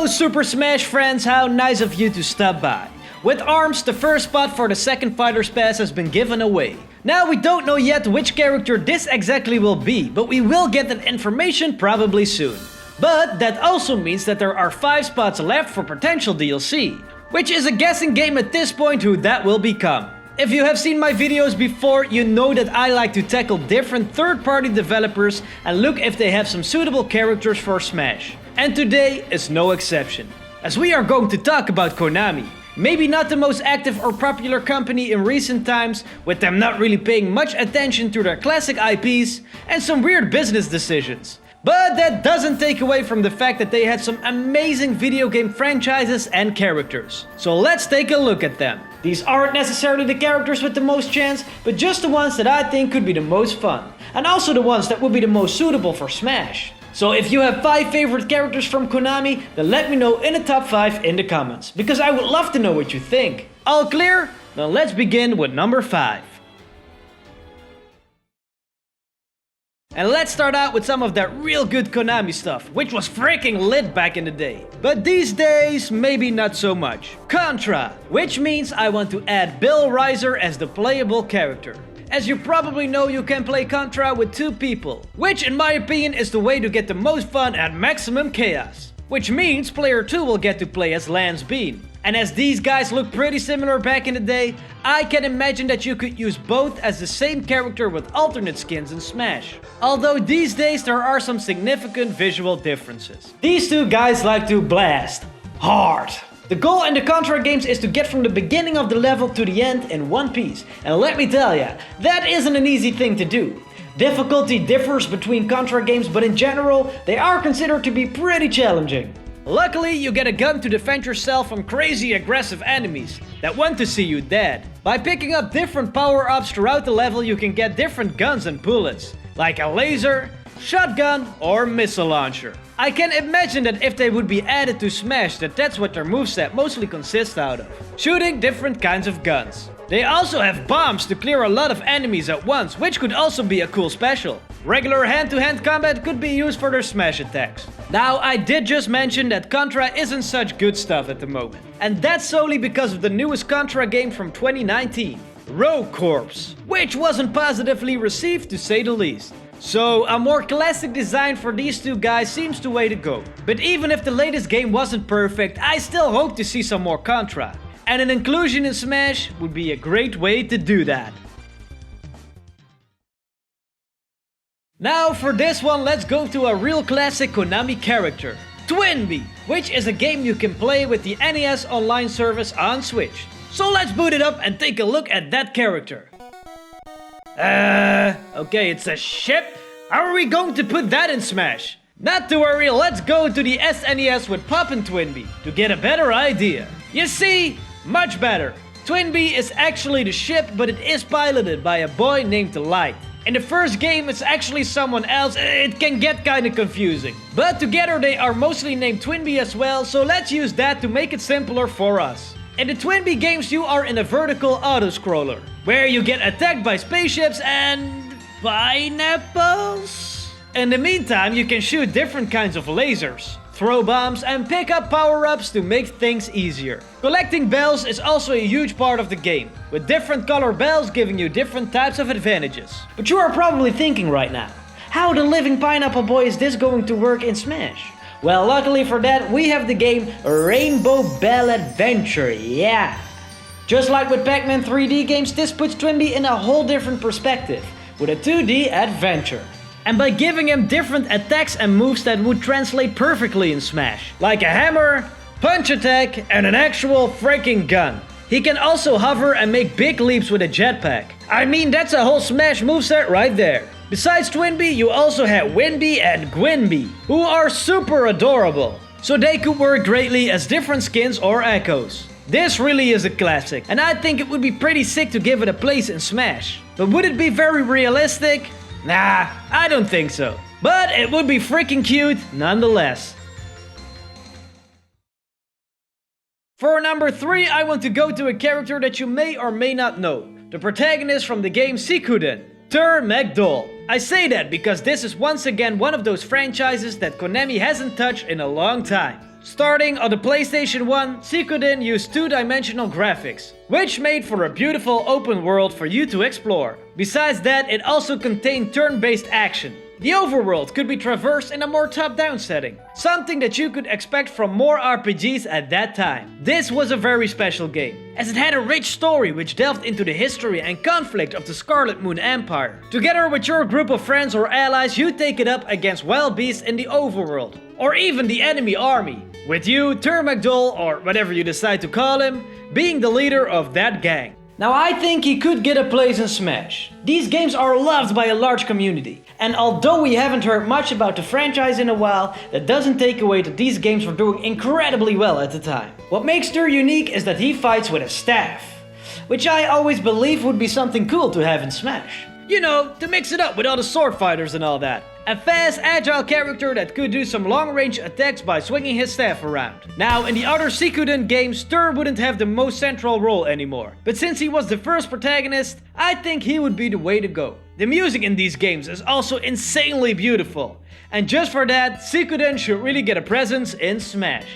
Hello Super Smash friends, how nice of you to stop by. With ARMS, the first spot for the second Fighter's Pass has been given away. Now we don't know yet which character this exactly will be, but we will get that information probably soon. But that also means that there are 5 spots left for potential DLC, which is a guessing game at this point who that will become. If you have seen my videos before, you know that I like to tackle different third-party developers and look if they have some suitable characters for Smash. And today is no exception, as we are going to talk about Konami. Maybe not the most active or popular company in recent times, with them not really paying much attention to their classic IPs and some weird business decisions. But that doesn't take away from the fact that they had some amazing video game franchises and characters. So let's take a look at them. These aren't necessarily the characters with the most chance, but just the ones that I think could be the most fun. And also the ones that would be the most suitable for Smash. So if you have 5 favorite characters from Konami, then let me know in the top 5 in the comments, because I would love to know what you think. All clear? Then let's begin with number 5. And let's start out with some of that real good Konami stuff, which was freaking lit back in the day. But these days, maybe not so much. Contra, which means I want to add Bill Riser as the playable character. As you probably know, you can play Contra with 2 people, which in my opinion is the way to get the most fun and maximum chaos. Which means player 2 will get to play as Lance Bean. And as these guys look pretty similar back in the day, I can imagine that you could use both as the same character with alternate skins in Smash. Although these days there are some significant visual differences. These 2 guys like to blast hard. The goal in the Contra games is to get from the beginning of the level to the end in one piece. And let me tell ya, that isn't an easy thing to do. Difficulty differs between Contra games, but in general, they are considered to be pretty challenging. Luckily, you get a gun to defend yourself from crazy aggressive enemies that want to see you dead. By picking up different power-ups throughout the level, you can get different guns and bullets, like a laser, shotgun, or missile launcher. I can imagine that if they would be added to Smash, that's what their moveset mostly consists out of. Shooting different kinds of guns. They also have bombs to clear a lot of enemies at once, which could also be a cool special. Regular hand-to-hand combat could be used for their Smash attacks. Now, I did just mention that Contra isn't such good stuff at the moment. And that's solely because of the newest Contra game from 2019, Rogue Corps, which wasn't positively received to say the least. So, a more classic design for these 2 guys seems the way to go. But even if the latest game wasn't perfect, I still hope to see some more Contra. And an inclusion in Smash would be a great way to do that. Now for this one, let's go to a real classic Konami character, Twinbee, which is a game you can play with the NES online service on Switch. So let's boot it up and take a look at that character. Okay, it's a ship? How are we going to put that in Smash? Not to worry, let's go to the SNES with Poppin' Twinbee to get a better idea. You see? Much better. Twinbee is actually the ship, but it is piloted by a boy named Light. In the first game, it's actually someone else. It can get kinda confusing. But together they are mostly named Twinbee as well, so let's use that to make it simpler for us. In the Twinbee games, you are in a vertical auto-scroller, where you get attacked by spaceships and pineapples? In the meantime, you can shoot different kinds of lasers, throw bombs, and pick up power-ups to make things easier. Collecting bells is also a huge part of the game, with different color bells giving you different types of advantages. But you are probably thinking right now, how the living pineapple boy is this going to work in Smash? Well, luckily for that, we have the game Rainbow Bell Adventure, yeah! Just like with Pac-Man 3D games, this puts Twinbee in a whole different perspective, with a 2D adventure. And by giving him different attacks and moves that would translate perfectly in Smash, like a hammer, punch attack, and an actual freaking gun. He can also hover and make big leaps with a jetpack. I mean, that's a whole Smash moveset right there. Besides Twinbee, you also have Winbee and Gwynbee, who are super adorable. So they could work greatly as different skins or echoes. This really is a classic, and I think it would be pretty sick to give it a place in Smash. But would it be very realistic? Nah, I don't think so. But it would be freaking cute nonetheless. For number 3, I want to go to a character that you may or may not know. The protagonist from the game Suikoden, Durr McDowell. I say that because this is once again one of those franchises that Konami hasn't touched in a long time. Starting on the PlayStation 1, Suikoden used two-dimensional graphics, which made for a beautiful open world for you to explore. Besides that, it also contained turn-based action. The overworld could be traversed in a more top-down setting, something that you could expect from more RPGs at that time. This was a very special game, as it had a rich story which delved into the history and conflict of the Scarlet Moon Empire. Together with your group of friends or allies, you take it up against wild beasts in the overworld, or even the enemy army, with you, Durr, or whatever you decide to call him, being the leader of that gang. Now I think he could get a place in Smash. These games are loved by a large community, and although we haven't heard much about the franchise in a while, that doesn't take away that these games were doing incredibly well at the time. What makes Durr unique is that he fights with a staff, which I always believed would be something cool to have in Smash. You know, to mix it up with all the sword fighters and all that. A fast, agile character that could do some long-range attacks by swinging his staff around. Now, in the other Suikoden games, Durr wouldn't have the most central role anymore. But since he was the first protagonist, I think he would be the way to go. The music in these games is also insanely beautiful. And just for that, Suikoden should really get a presence in Smash.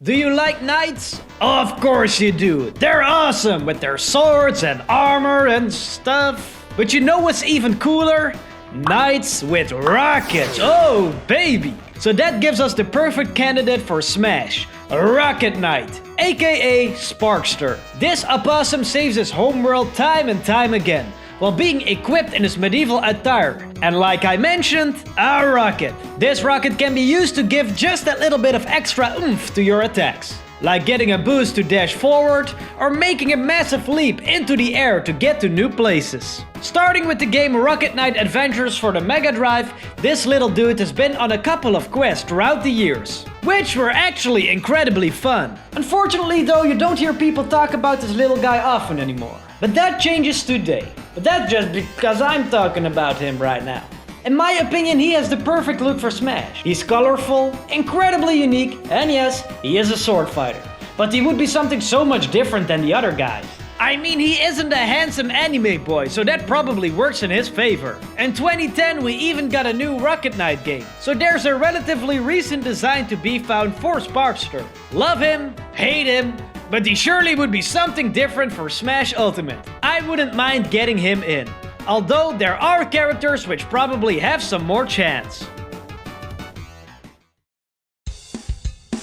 Do you like knights? Of course you do. They're awesome with their swords and armor and stuff. But you know what's even cooler? Knights with rockets. Oh, baby. So that gives us the perfect candidate for Smash. A Rocket Knight, aka Sparkster. This opossum saves his homeworld time and time again, while being equipped in his medieval attire. And like I mentioned, a rocket. This rocket can be used to give just that little bit of extra oomph to your attacks. Like getting a boost to dash forward, or making a massive leap into the air to get to new places. Starting with the game Rocket Knight Adventures for the Mega Drive, this little dude has been on a couple of quests throughout the years, which were actually incredibly fun. Unfortunately though, you don't hear people talk about this little guy often anymore. But that changes today. But that's just because I'm talking about him right now. In my opinion, he has the perfect look for Smash. He's colorful, incredibly unique, and yes, he is a sword fighter. But he would be something so much different than the other guys. I mean, he isn't a handsome anime boy, so that probably works in his favor. In 2010, we even got a new Rocket Knight game, so there's a relatively recent design to be found for Sparkster. Love him, hate him, but he surely would be something different for Smash Ultimate. I wouldn't mind getting him in. Although there are characters which probably have some more chance.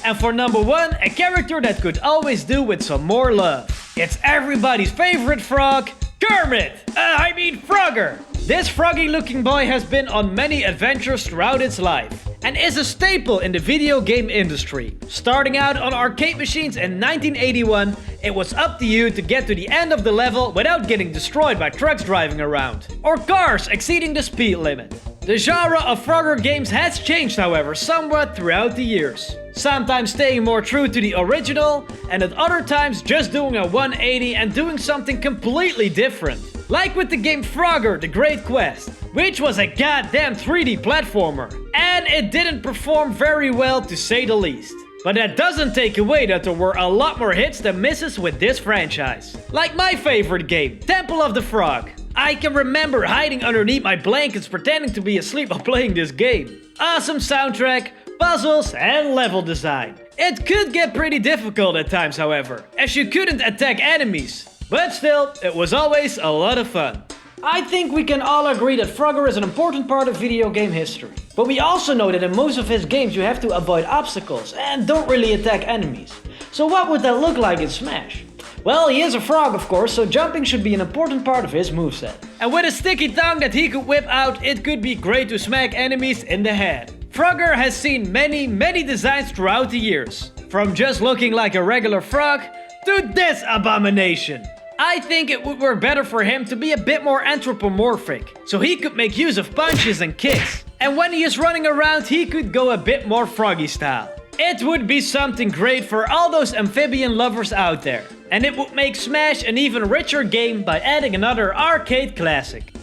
And for number 1, a character that could always do with some more love. It's everybody's favorite frog, Kermit! I mean Frogger! This froggy looking boy has been on many adventures throughout its life, and is a staple in the video game industry. Starting out on arcade machines in 1981, it was up to you to get to the end of the level without getting destroyed by trucks driving around, or cars exceeding the speed limit. The genre of Frogger games has changed, however, somewhat throughout the years. Sometimes staying more true to the original, and at other times just doing a 180 and doing something completely different. Like with the game Frogger: The Great Quest, which was a goddamn 3D platformer, and it didn't perform very well to say the least. But that doesn't take away that there were a lot more hits than misses with this franchise. Like my favorite game, Temple of the Frog. I can remember hiding underneath my blankets pretending to be asleep while playing this game. Awesome soundtrack, puzzles, and level design. It could get pretty difficult at times, however, as you couldn't attack enemies. But still, it was always a lot of fun. I think we can all agree that Frogger is an important part of video game history. But we also know that in most of his games you have to avoid obstacles and don't really attack enemies. So what would that look like in Smash? Well, he is a frog of course, so jumping should be an important part of his moveset. And with a sticky tongue that he could whip out, it could be great to smack enemies in the head. Frogger has seen many designs throughout the years. From just looking like a regular frog, to this abomination. I think it would work better for him to be a bit more anthropomorphic, so he could make use of punches and kicks. And when he is running around, he could go a bit more froggy style. It would be something great for all those amphibian lovers out there. And it would make Smash an even richer game by adding another arcade classic.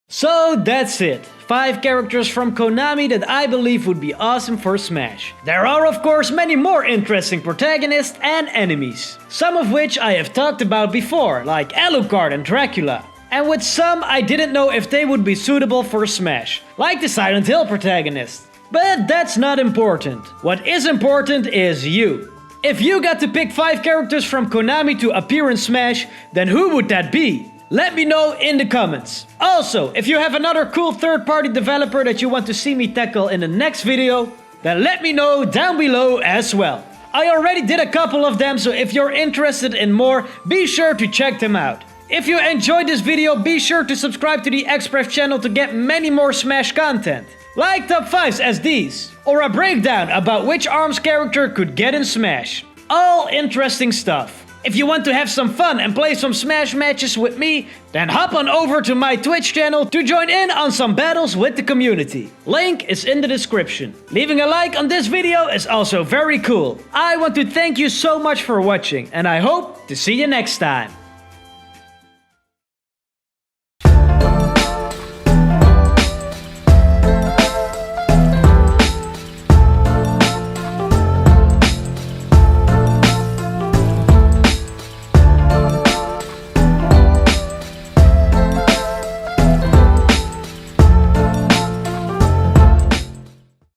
So that's it. 5 characters from Konami that I believe would be awesome for Smash. There are of course many more interesting protagonists and enemies, some of which I have talked about before, like Alucard and Dracula. And with some, I didn't know if they would be suitable for Smash, like the Silent Hill protagonist. But that's not important. What is important is you. If you got to pick 5 characters from Konami to appear in Smash, then who would that be? Let me know in the comments. Also, if you have another cool third-party developer that you want to see me tackle in the next video, then let me know down below as well. I already did a couple of them, so if you're interested in more, be sure to check them out. If you enjoyed this video, be sure to subscribe to the Express channel to get many more Smash content. Like top 5s as these, or a breakdown about which ARMS character could get in Smash. All interesting stuff. If you want to have some fun and play some Smash matches with me, then hop on over to my Twitch channel to join in on some battles with the community. Link is in the description. Leaving a like on this video is also very cool. I want to thank you so much for watching, and I hope to see you next time.